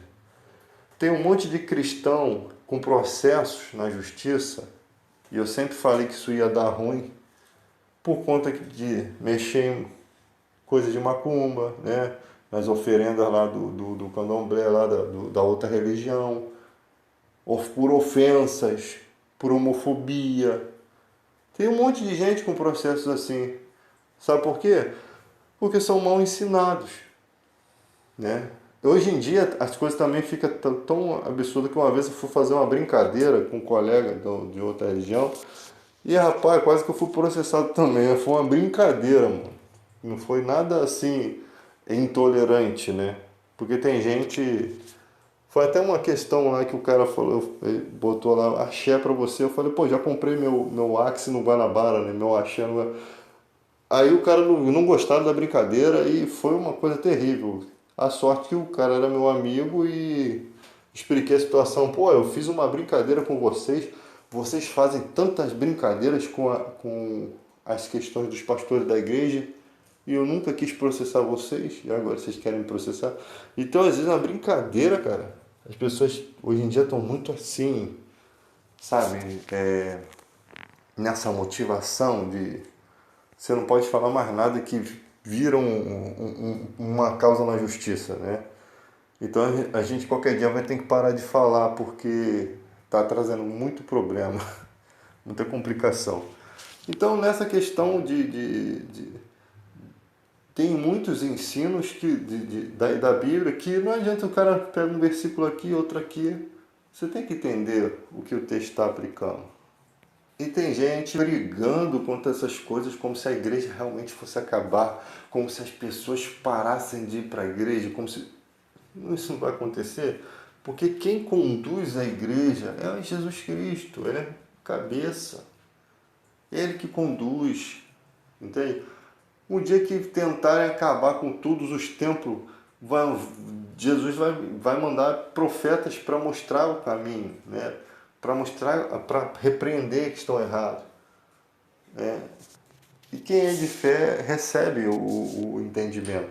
Tem um monte de cristão com processos na justiça, e eu sempre falei que isso ia dar ruim, por conta de mexer em coisa de macumba, né? Nas oferendas lá do candomblé, lá da outra religião, por ofensas, por homofobia. Tem um monte de gente com processos assim. Sabe por quê? Porque são mal ensinados, né? Hoje em dia as coisas também ficam tão absurdas que uma vez eu fui fazer uma brincadeira com um colega de outra religião e, rapaz, quase que eu fui processado também. Foi uma brincadeira, mano. Não foi nada assim intolerante, né? Porque tem gente... Foi até uma questão lá que o cara falou, ele botou lá, axé pra você. Eu falei, pô, já comprei meu Axe no Guanabara, né? Meu axé no Guanabara. Aí o cara não gostava da brincadeira e foi uma coisa terrível. A sorte que o cara era meu amigo e expliquei a situação. Pô, eu fiz uma brincadeira com vocês. Vocês fazem tantas brincadeiras com as questões dos pastores da igreja e eu nunca quis processar vocês e agora vocês querem me processar. Então, às vezes, é uma brincadeira, cara. As pessoas hoje em dia estão muito assim, sabe? Nessa motivação de... Você não pode falar mais nada que vira uma causa na justiça, né? Então a gente qualquer dia vai ter que parar de falar porque está trazendo muito problema, muita complicação. Então nessa questão tem muitos ensinos da Bíblia que não adianta o cara pegar um versículo aqui, outro aqui. Você tem que entender o que o texto está aplicando. E tem gente brigando contra essas coisas como se a igreja realmente fosse acabar, como se as pessoas parassem de ir para a igreja, como se... Isso não vai acontecer, porque quem conduz a igreja é Jesus Cristo, ele é cabeça, ele que conduz, entende? O dia que tentarem acabar com todos os templos, Jesus vai mandar profetas para mostrar o caminho, né? Para mostrar, para repreender que estão errados. Né? E quem é de fé recebe o entendimento.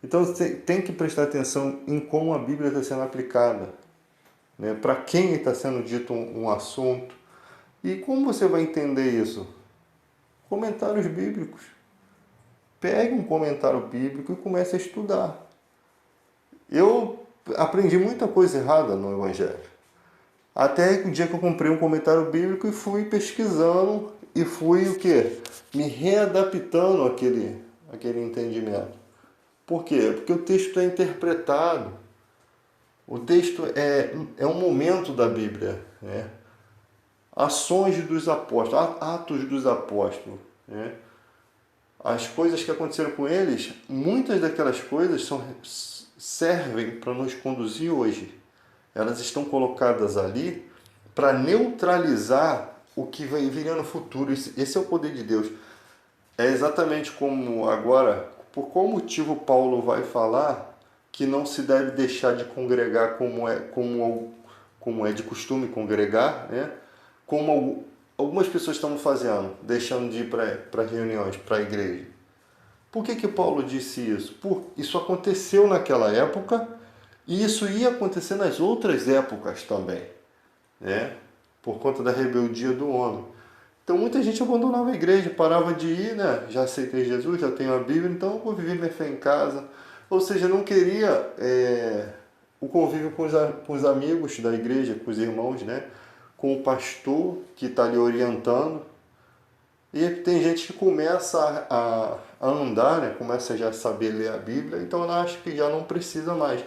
Então você tem que prestar atenção em como a Bíblia está sendo aplicada. Né? Para quem está sendo dito um assunto. E como você vai entender isso? Comentários bíblicos. Pegue um comentário bíblico e comece a estudar. Eu aprendi muita coisa errada no Evangelho. Até o dia que eu comprei um comentário bíblico e fui pesquisando e fui o quê? Me readaptando àquele entendimento. Por quê? Porque o texto é interpretado. O texto é um momento da Bíblia. Né? Ações dos apóstolos, atos dos apóstolos. Né? As coisas que aconteceram com eles, muitas daquelas coisas servem para nos conduzir hoje. Elas estão colocadas ali para neutralizar o que vai vir no futuro. Esse é o poder de Deus. É exatamente como agora, por qual motivo Paulo vai falar que não se deve deixar de congregar como é de costume congregar, né? Como algumas pessoas estão fazendo, deixando de ir para reuniões, para a igreja. Por que Paulo disse isso? Isso aconteceu naquela época e isso ia acontecer nas outras épocas também, né? Por conta da rebeldia do homem. Então muita gente abandonava a igreja, parava de ir, né? Já aceitei Jesus, já tenho a Bíblia, então eu vou viver minha fé em casa. Ou seja, não queria o convívio com os amigos da igreja, com os irmãos, né? Com o pastor que está lhe orientando. E tem gente que começa a andar, né? Começa já a saber ler a Bíblia, então ela acha que já não precisa mais.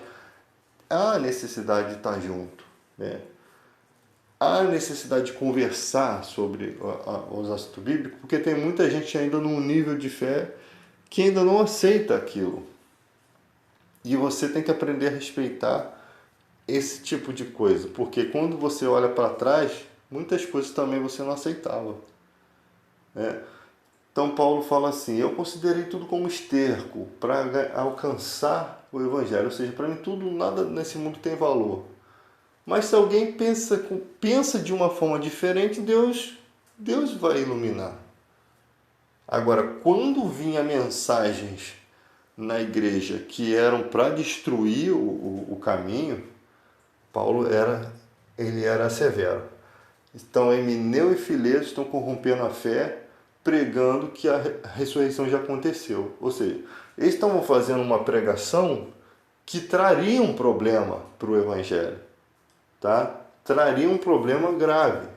Há necessidade de estar junto, né? Há necessidade de conversar sobre os assuntos bíblicos, porque tem muita gente ainda num nível de fé que ainda não aceita aquilo. E você tem que aprender a respeitar esse tipo de coisa, porque quando você olha para trás, muitas coisas também você não aceitava, né? Então Paulo fala assim: eu considerei tudo como esterco para alcançar o evangelho, ou seja, para mim tudo, nada nesse mundo tem valor. Mas se alguém pensa de uma forma diferente, Deus vai iluminar. Agora, quando vinha mensagens na igreja que eram para destruir o caminho, Paulo ele era severo. Então, Emineu e Fileto estão corrompendo a fé, pregando que a ressurreição já aconteceu. Ou seja, eles estavam fazendo uma pregação que traria um problema para o evangelho, tá? Traria um problema grave.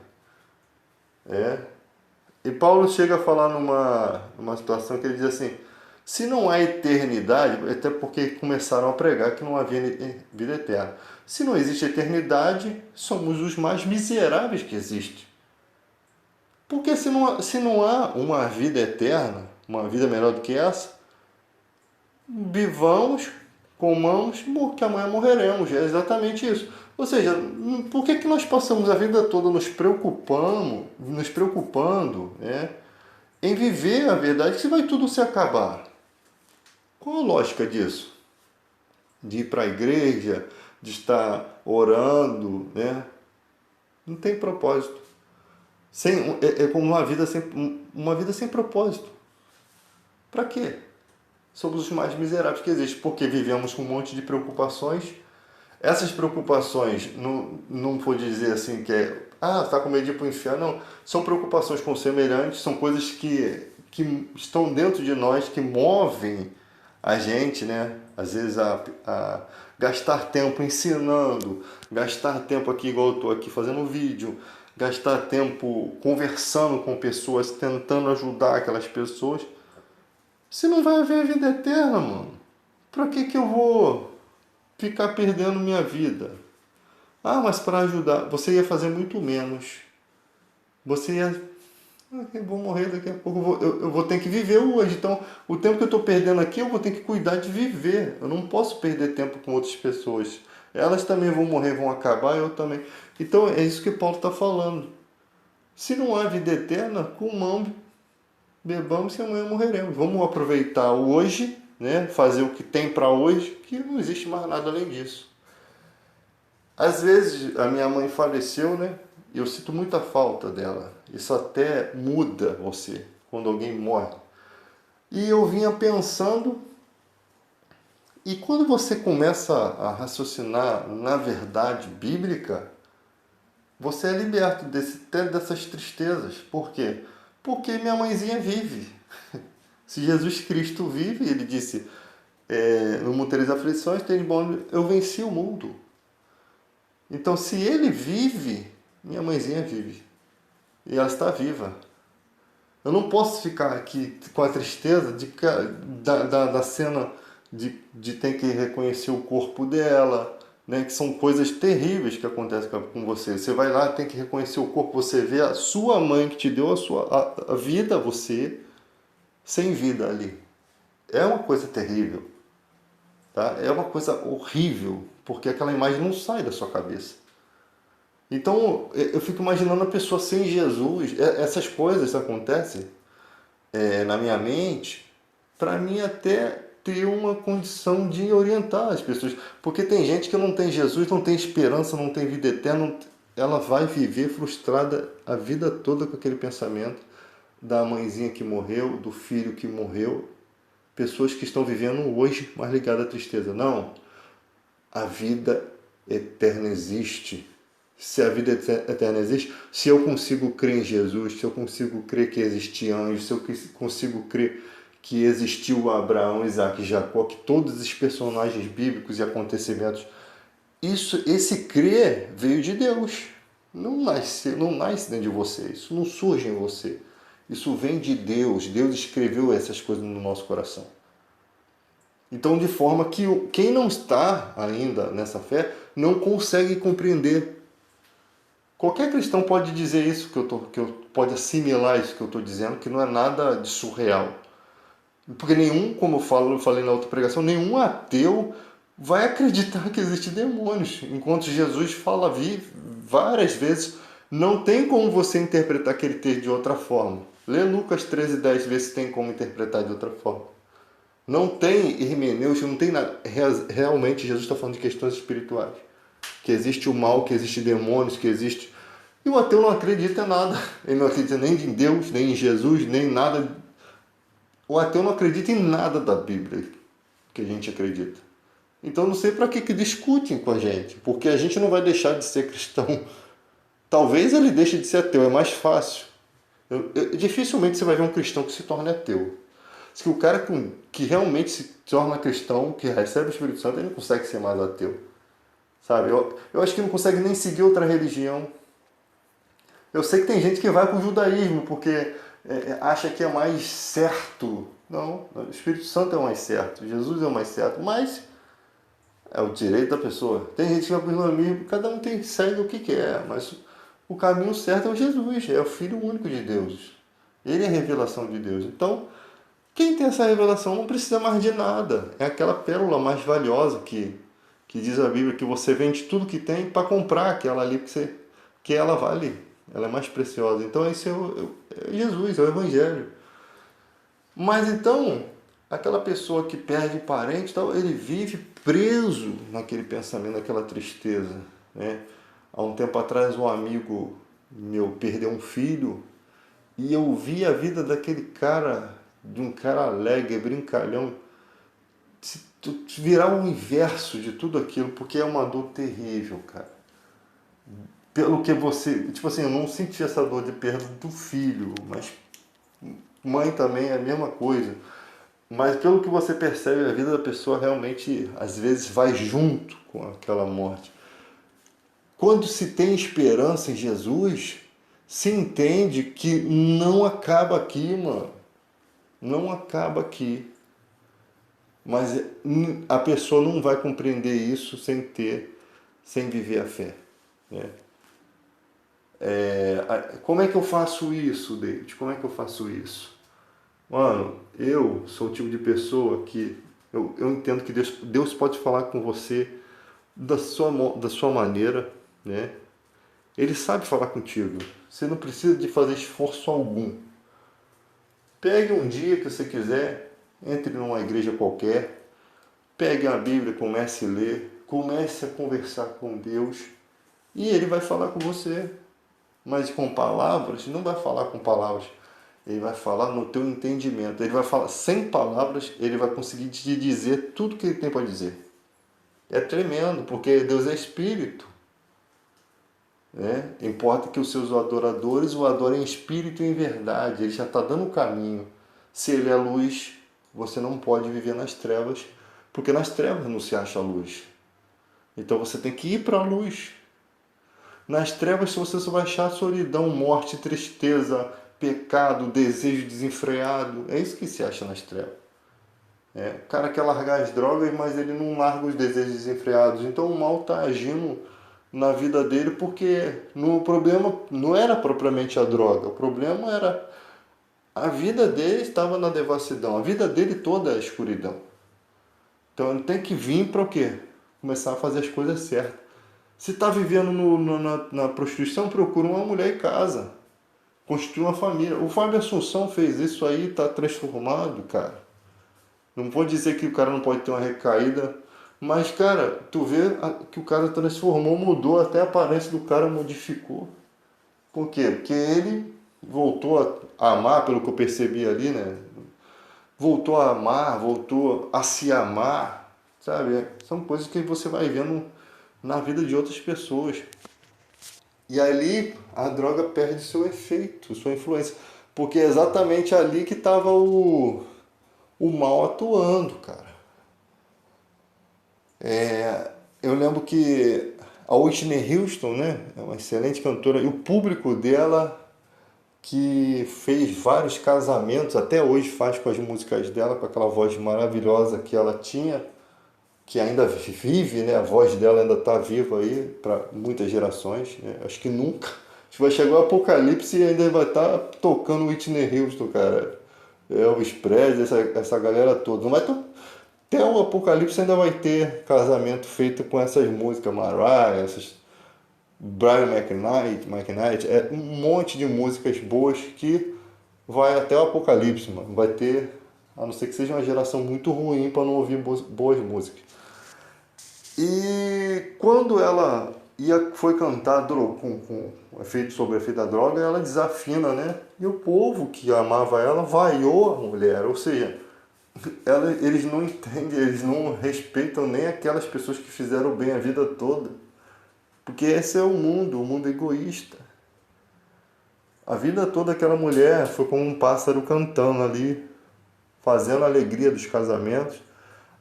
E Paulo chega a falar numa situação que ele diz assim: se não há eternidade, até porque começaram a pregar que não havia vida eterna. Se não existe eternidade, somos os mais miseráveis que existem. Porque se não há uma vida eterna, uma vida melhor do que essa, vivamos, comamos, que amanhã morreremos. É exatamente isso. Ou seja, por que nós passamos a vida toda nos preocupando, né, em viver a verdade, se vai tudo se acabar? Qual a lógica disso? De ir para a igreja, de estar orando, né? Não tem propósito. É como uma vida sem propósito. Para quê? Somos os mais miseráveis que existem, porque vivemos com um monte de preocupações. Essas preocupações, não vou dizer assim que está com medo de ir para o inferno, não. São preocupações com semelhantes, são coisas que estão dentro de nós, que movem a gente, né? Às vezes a gastar tempo ensinando, gastar tempo aqui, igual eu estou aqui fazendo vídeo, gastar tempo conversando com pessoas, tentando ajudar aquelas pessoas. Se não vai haver vida eterna, mano, pra que eu vou ficar perdendo minha vida? Ah, mas para ajudar, você ia fazer muito menos. Você ia... Eu vou morrer daqui a pouco, eu vou ter que viver hoje. Então, o tempo que eu estou perdendo aqui, eu vou ter que cuidar de viver. Eu não posso perder tempo com outras pessoas. Elas também vão morrer, vão acabar, eu também. Então, é isso que Paulo está falando. Se não há vida eterna, comamos, bebamos e amanhã morreremos. Vamos aproveitar hoje, né? Fazer o que tem para hoje, que não existe mais nada além disso. Às vezes, a minha mãe faleceu, né? Eu sinto muita falta dela. Isso até muda você quando alguém morre. E eu vinha pensando, e quando você começa a raciocinar na verdade bíblica, você é liberto até dessas tristezas. Por quê? Porque minha mãezinha vive. Se Jesus Cristo vive, ele disse, no mundo tereis aflições, tem de bom, eu venci o mundo. Então, se ele vive, minha mãezinha vive. E ela está viva. Eu não posso ficar aqui com a tristeza da cena de ter que reconhecer o corpo dela, né? Que são coisas terríveis que acontecem com você. Você vai lá, tem que reconhecer o corpo, você vê a sua mãe que te deu a vida, você sem vida ali. É uma coisa terrível, tá? É uma coisa horrível, porque aquela imagem não sai da sua cabeça. Então, eu fico imaginando a pessoa sem Jesus. Essas coisas acontecem na minha mente, para mim até ter uma condição de orientar as pessoas. Porque tem gente que não tem Jesus, não tem esperança, não tem vida eterna, ela vai viver frustrada a vida toda com aquele pensamento da mãezinha que morreu, do filho que morreu. Pessoas que estão vivendo hoje, mas ligadas à tristeza. Não, a vida eterna existe. se a vida eterna existe, se eu consigo crer em Jesus, se eu consigo crer que existem anjos, se eu consigo crer que existiu Abraão, Isaac e Jacó, que todos os personagens bíblicos e acontecimentos, esse crer veio de Deus. Não nasce dentro de você, isso não surge em você. Isso vem de Deus. Deus escreveu essas coisas no nosso coração. Então, de forma que quem não está ainda nessa fé não consegue compreender. Qualquer cristão pode dizer isso, pode assimilar isso que eu estou dizendo, que não é nada de surreal. Porque como eu falei na outra pregação, nenhum ateu vai acreditar que existem demônios. Enquanto Jesus fala várias vezes, não tem como você interpretar aquele texto de outra forma. Lê Lucas 13:10, vê se tem como interpretar de outra forma. Não tem hermenêutica, não tem nada. Realmente Jesus está falando de questões espirituais. Que existe o mal, que existe demônios, que existe... E o ateu não acredita em nada. Ele não acredita nem em Deus, nem em Jesus, nem em nada. O ateu não acredita em nada da Bíblia que a gente acredita. Então não sei para que discutem com a gente, porque a gente não vai deixar de ser cristão. Talvez ele deixe de ser ateu, é mais fácil. Dificilmente você vai ver um cristão que se torne ateu. Se o cara que realmente se torna cristão, que recebe o Espírito Santo, ele não consegue ser mais ateu. Sabe? Eu acho que não consegue nem seguir outra religião. Eu sei que tem gente que vai para o judaísmo, porque acha que é mais certo. Não, o Espírito Santo é o mais certo, Jesus é o mais certo, mas é o direito da pessoa. Tem gente que vai para o islamismo, cada um segue o que quer, mas o caminho certo é o Jesus, é o Filho único de Deus. Ele é a revelação de Deus. Então, quem tem essa revelação não precisa mais de nada. É aquela pérola mais valiosa que diz a Bíblia, que você vende tudo que tem para comprar aquela ali que ela vale. Ela é mais preciosa. Então esse é Jesus, é o Evangelho. Mas então, aquela pessoa que perde parente, ele vive preso naquele pensamento, naquela tristeza. Né? Há um tempo atrás, um amigo meu perdeu um filho e eu vi a vida daquele cara, de um cara alegre, brincalhão, virar o inverso de tudo aquilo, porque é uma dor terrível, cara. Pelo que você... Tipo assim, eu não senti essa dor de perda do filho, mas mãe também é a mesma coisa. Mas pelo que você percebe, a vida da pessoa realmente, às vezes, vai junto com aquela morte. Quando se tem esperança em Jesus, se entende que não acaba aqui, mano. Não acaba aqui. Mas a pessoa não vai compreender isso sem viver a fé. Né? Como é que eu faço isso, David? Como é que eu faço isso? Mano, eu sou o tipo de pessoa que eu entendo que Deus pode falar com você da sua maneira, né? Ele sabe falar contigo. Você não precisa de fazer esforço algum. Pegue um dia que você quiser, entre numa igreja qualquer, pegue a Bíblia, comece a ler, comece a conversar com Deus e Ele vai falar com você. Mas com palavras, não vai falar com palavras. Ele vai falar no teu entendimento. Ele vai falar sem palavras, ele vai conseguir te dizer tudo que ele tem para dizer. É tremendo, porque Deus é espírito. Né? Importa que os seus adoradores o adorem em espírito e em verdade. Ele já está dando o caminho. Se ele é luz, você não pode viver nas trevas, porque nas trevas não se acha luz. Então você tem que ir para a luz. Nas trevas você só vai achar solidão, morte, tristeza, pecado, desejo desenfreado. É isso que se acha nas trevas. O cara quer largar as drogas, mas ele não larga os desejos desenfreados. Então o mal está agindo na vida dele porque o problema não era propriamente a droga. O problema era a vida dele estava na devassidão. A vida dele toda é a escuridão. Então ele tem que vir para o quê? Começar a fazer as coisas certas. Se está vivendo na prostituição, procura uma mulher e casa. Constitui uma família. O Fábio Assunção fez isso aí, está transformado, cara. Não vou dizer que o cara não pode ter uma recaída, mas, cara, tu vê que o cara transformou, mudou, até a aparência do cara modificou. Por quê? Porque ele voltou a amar, pelo que eu percebi ali, né? Voltou a amar, voltou a se amar, sabe? São coisas que você vai vendo na vida de outras pessoas. E ali a droga perde seu efeito, sua influência. Porque é exatamente ali que estava o mal atuando, cara. Eu lembro que a Whitney Houston, né, é uma excelente cantora, e o público dela, que fez vários casamentos, até hoje faz com as músicas dela, com aquela voz maravilhosa que ela tinha, que ainda vive, né, a voz dela ainda está viva aí para muitas gerações, né? Acho que nunca. Acho que vai chegar o apocalipse e ainda vai estar tocando Whitney Houston, cara. Elvis Presley, essa galera toda. Não vai ter, até o apocalipse ainda vai ter casamento feito com essas músicas, Mariah, essas Brian McKnight, é um monte de músicas boas que vai até o apocalipse, mano. Vai ter, a não ser que seja uma geração muito ruim para não ouvir boas músicas. E quando ela foi cantar com efeito sobre o efeito da droga, ela desafina, né? E o povo que amava ela vaiou a mulher, ou seja, eles não entendem, eles não respeitam nem aquelas pessoas que fizeram bem a vida toda. Porque esse é o mundo egoísta. A vida toda aquela mulher foi como um pássaro cantando ali, fazendo a alegria dos casamentos.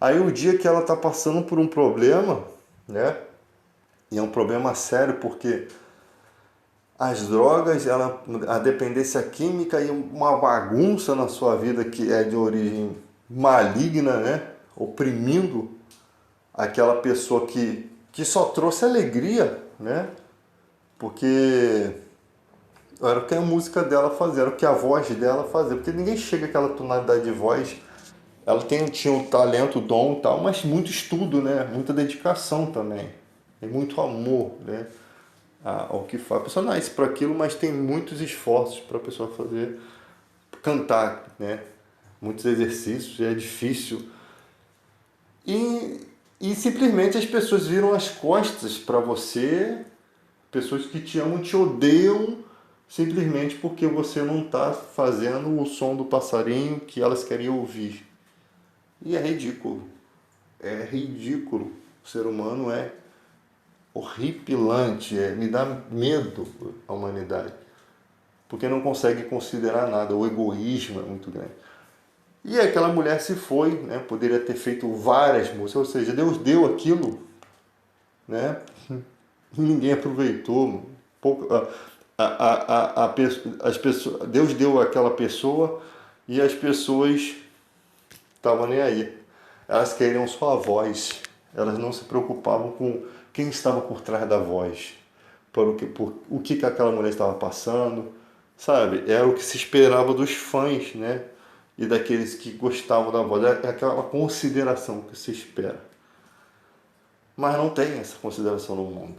Aí o dia que ela está passando por um problema, né? E é um problema sério porque as drogas, a dependência química e uma bagunça na sua vida que é de origem maligna, né? Oprimindo aquela pessoa que só trouxe alegria, né? Porque era o que a música dela fazia, era o que a voz dela fazia. Porque ninguém chega àquela tonalidade de voz. Ela tinha um talento, dom e tal, mas muito estudo, né? Muita dedicação também. E muito amor, né? Ao que faz. A pessoa nasce para aquilo, mas tem muitos esforços para a pessoa fazer, cantar, né? Muitos exercícios, é difícil. E simplesmente as pessoas viram as costas para você, pessoas que te amam te odeiam simplesmente porque você não está fazendo o som do passarinho que elas querem ouvir. E é ridículo. É ridículo. O ser humano é horripilante, me dá medo a humanidade. Porque não consegue considerar nada, o egoísmo é muito grande. E aquela mulher se foi, né? Poderia ter feito várias músicas, ou seja, Deus deu aquilo, né? Ninguém aproveitou. Pouco, as pessoas, Deus deu aquela pessoa e as pessoas estavam nem aí. Elas queriam só a voz. Elas não se preocupavam com quem estava por trás da voz, por o que aquela mulher estava passando, sabe? Era o que se esperava dos fãs, né? E daqueles que gostavam da voz. É aquela consideração que se espera. Mas não tem essa consideração no mundo.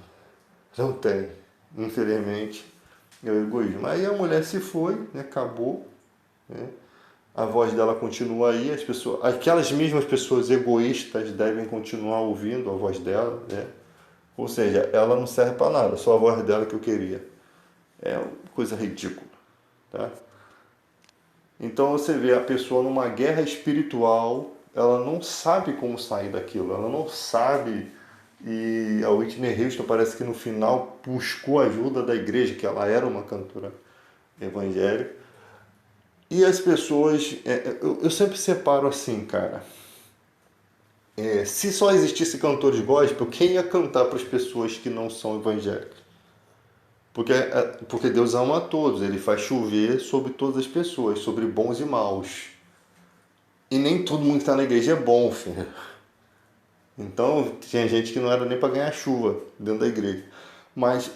Não tem. Infelizmente, é o egoísmo. Aí a mulher se foi, né? Acabou, né? A voz dela continua aí, as pessoas, aquelas mesmas pessoas egoístas devem continuar ouvindo a voz dela, né? Ou seja, ela não serve para nada, só a voz dela que eu queria. É uma coisa ridícula, tá? Então você vê a pessoa numa guerra espiritual, ela não sabe como sair daquilo, ela não sabe. E a Whitney Houston parece que no final buscou ajuda da igreja, que ela era uma cantora evangélica. E as pessoas, eu sempre separo assim, cara. Se só existisse cantores gospel, quem ia cantar para as pessoas que não são evangélicas? Porque Deus ama a todos, Ele faz chover sobre todas as pessoas, sobre bons e maus. E nem todo mundo que está na igreja é bom, filho. Então, tinha gente que não era nem para ganhar chuva dentro da igreja. Mas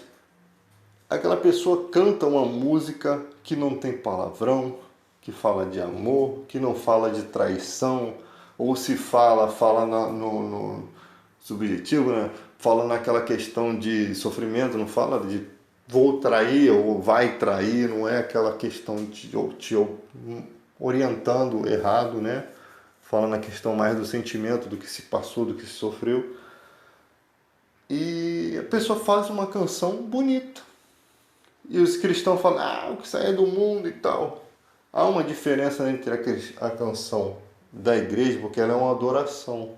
aquela pessoa canta uma música que não tem palavrão, que fala de amor, que não fala de traição, ou se fala, no subjetivo, né? Fala naquela questão de sofrimento, não fala de vou trair ou vai trair, não é aquela questão de te orientando errado, né? Fala na questão mais do sentimento, do que se passou, do que se sofreu. E a pessoa faz uma canção bonita. E os cristãos falam, o que sai é do mundo e tal. Há uma diferença entre a canção da igreja, porque ela é uma adoração.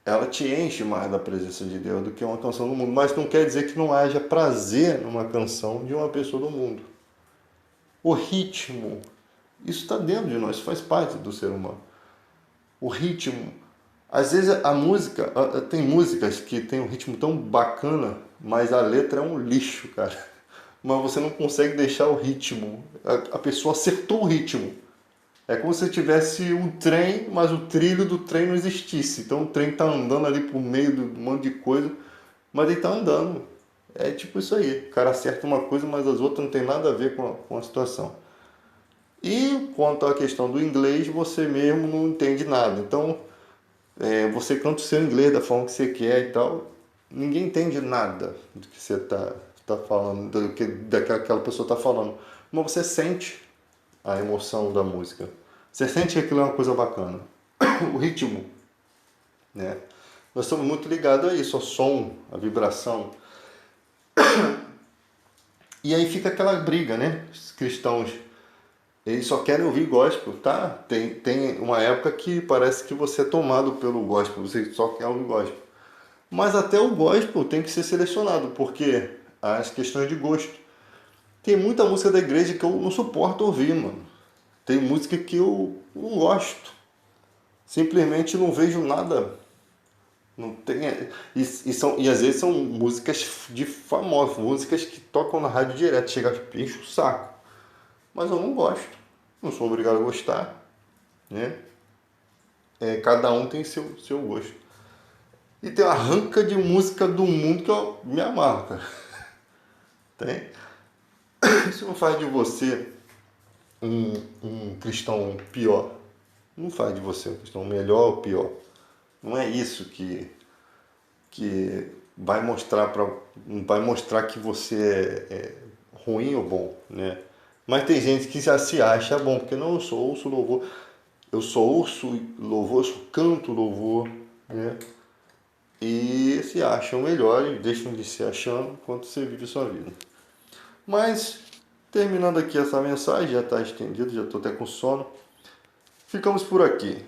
ela te enche mais da presença de Deus do que uma canção do mundo. Mas não quer dizer que não haja prazer numa canção de uma pessoa do mundo. O ritmo, isso está dentro de nós, faz parte do ser humano. O ritmo. Às vezes a música, tem músicas que tem um ritmo tão bacana, mas a letra é um lixo, cara. Mas você não consegue deixar o ritmo. A pessoa acertou o ritmo. É como se tivesse um trem, mas o trilho do trem não existisse. Então o trem tá andando ali por meio de um monte de coisa, mas ele tá andando. É tipo isso aí. O cara acerta uma coisa, mas as outras não tem nada a ver com a situação. E quanto à questão do inglês, você mesmo não entende nada. Então, você canta o seu inglês da forma que você quer e tal, ninguém entende nada do que você tá falando, do que daquela pessoa está falando. Mas você sente a emoção da música. Você sente que aquilo é uma coisa bacana. O ritmo, né? Nós estamos muito ligados a isso, ao som, à vibração. E aí fica aquela briga, né? Os cristãos, eles só querem ouvir gospel, tá? Tem uma época que parece que você é tomado pelo gospel, você só quer ouvir gospel. Mas até o gospel tem que ser selecionado, porque as questões de gosto. Tem muita música da igreja que eu não suporto ouvir, mano. Tem música que eu não gosto. Simplesmente não vejo nada. Não tem. E às vezes são músicas de famosos, músicas que tocam na rádio direto, chega enche o saco. Mas eu não gosto. Não sou obrigado a gostar. Né? Cada um tem seu gosto. E tem uma ranca de música do mundo que eu me amarro, cara. Tem. Isso não faz de você um cristão pior. Não faz de você um cristão melhor ou pior. Não é isso que vai mostrar que você é ruim ou bom, né? Mas tem gente que já se acha bom, porque não, eu só ouço louvor, eu só ouço louvor, eu só canto louvor, né? E se acham melhores, deixam de se achando enquanto você vive sua vida. Mas, terminando aqui essa mensagem, já está estendido, já estou até com sono. Ficamos por aqui.